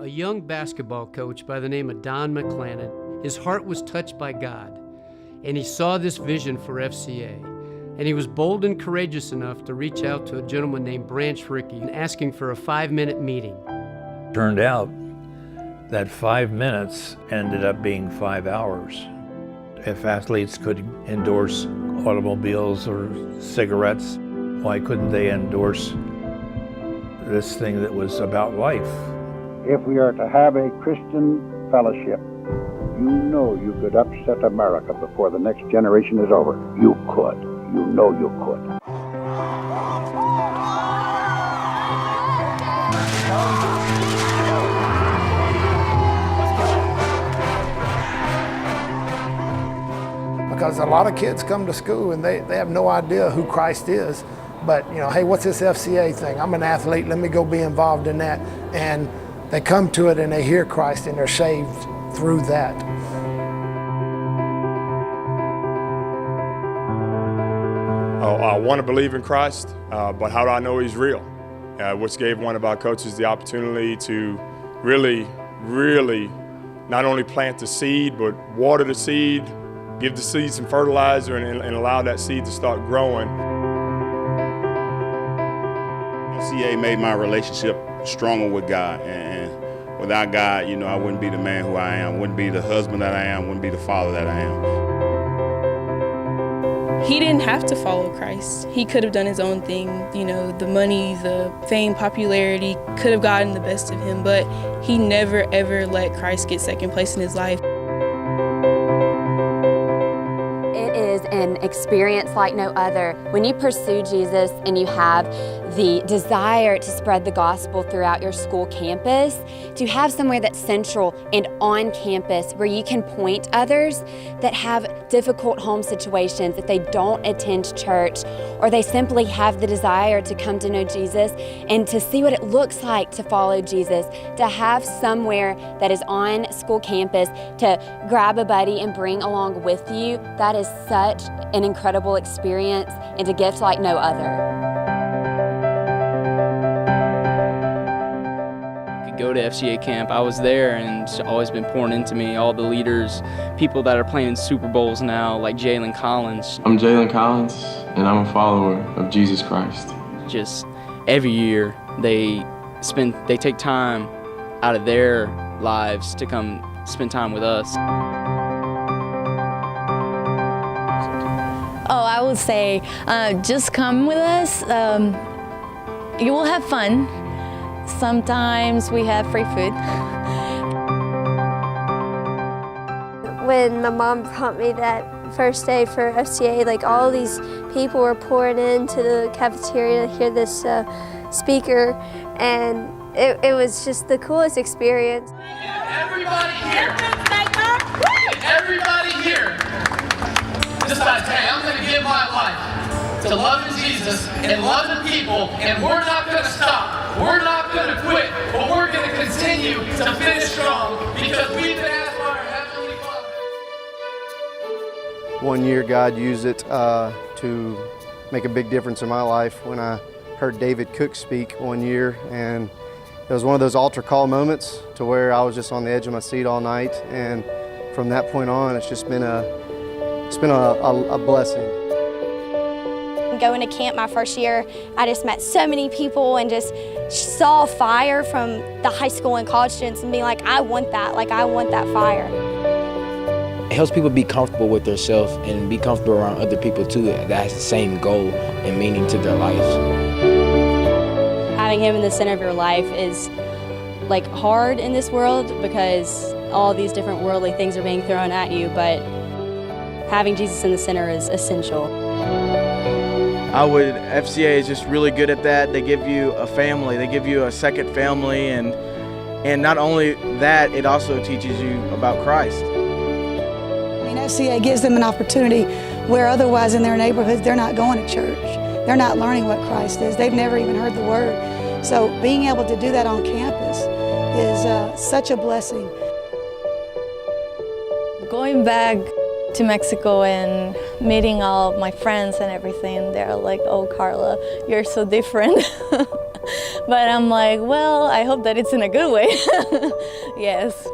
a young basketball coach by the name of Don McClannon. His heart was touched by God, and he saw this vision for FCA. And he was bold and courageous enough to reach out to a gentleman named Branch Rickey and asking for a 5-minute meeting. Turned out that 5 minutes ended up being 5 hours. If athletes could endorse automobiles or cigarettes, why couldn't they endorse this thing that was about life? If we are to have a Christian fellowship, you know you could upset America before the next generation is over. You could. You know you could. Because a lot of kids come to school and they have no idea who Christ is. But, you know, hey, what's this FCA thing? I'm an athlete, let me go be involved in that. And they come to it and they hear Christ and they're saved through that. I want to believe in Christ, but how do I know he's real? Which gave one of our coaches the opportunity to really not only plant the seed, but water the seed, give the seed some fertilizer, and allow that seed to start growing. FCA made my relationship stronger with God, and without God, you know, I wouldn't be the man who I am, wouldn't be the husband that I am, wouldn't be the father that I am. He didn't have to follow Christ. He could have done his own thing. You know, the money, the fame, popularity could have gotten the best of him, but he never ever let Christ get second place in his life. It is an experience like no other. When you pursue Jesus and you have the desire to spread the gospel throughout your school campus, to have somewhere that's central and on campus where you can point others that have difficult home situations, if they don't attend church or they simply have the desire to come to know Jesus and to see what it looks like to follow Jesus, to have somewhere that is on school campus to grab a buddy and bring along with you, that is such an incredible experience and a gift like no other. Go to FCA camp. I was there and it's always been pouring into me. All the leaders, people that are playing Super Bowls now, like Jalen Collins. I'm Jalen Collins, and I'm a follower of Jesus Christ. Just every year they take time out of their lives to come spend time with us. Oh, I would say just come with us. You will have fun. Sometimes we have free food. When my mom brought me that first day for FCA, like all these people were pouring into the cafeteria to hear this speaker, and it was just the coolest experience. Everybody here, everybody here, decide, hey, I'm going to give my life to loving Jesus and loving people, and we're not going to stop. We're not going to quit, but we're going to continue to finish strong because we've been asked by our Heavenly Father. One year God used it to make a big difference in my life when I heard David Cook speak one year, and it was one of those altar call moments to where I was just on the edge of my seat all night, and from that point on it's been a blessing. Going to camp my first year, I just met so many people and just saw fire from the high school and college students and being like, I want that, I want that fire. It helps people be comfortable with themselves and be comfortable around other people too that has the same goal and meaning to their lives. Having him in the center of your life is hard in this world because all these different worldly things are being thrown at you, but having Jesus in the center is essential. FCA is just really good at that. They give you a family, they give you a second family, and not only that, it also teaches you about Christ. I mean, FCA gives them an opportunity where otherwise in their neighborhoods they're not going to church. They're not learning what Christ is. They've never even heard the word. So being able to do that on campus is such a blessing. Going back to Mexico and meeting all of my friends and everything, they're like, oh, Carla, you're so different. But I'm like, well, I hope that it's in a good way. Yes.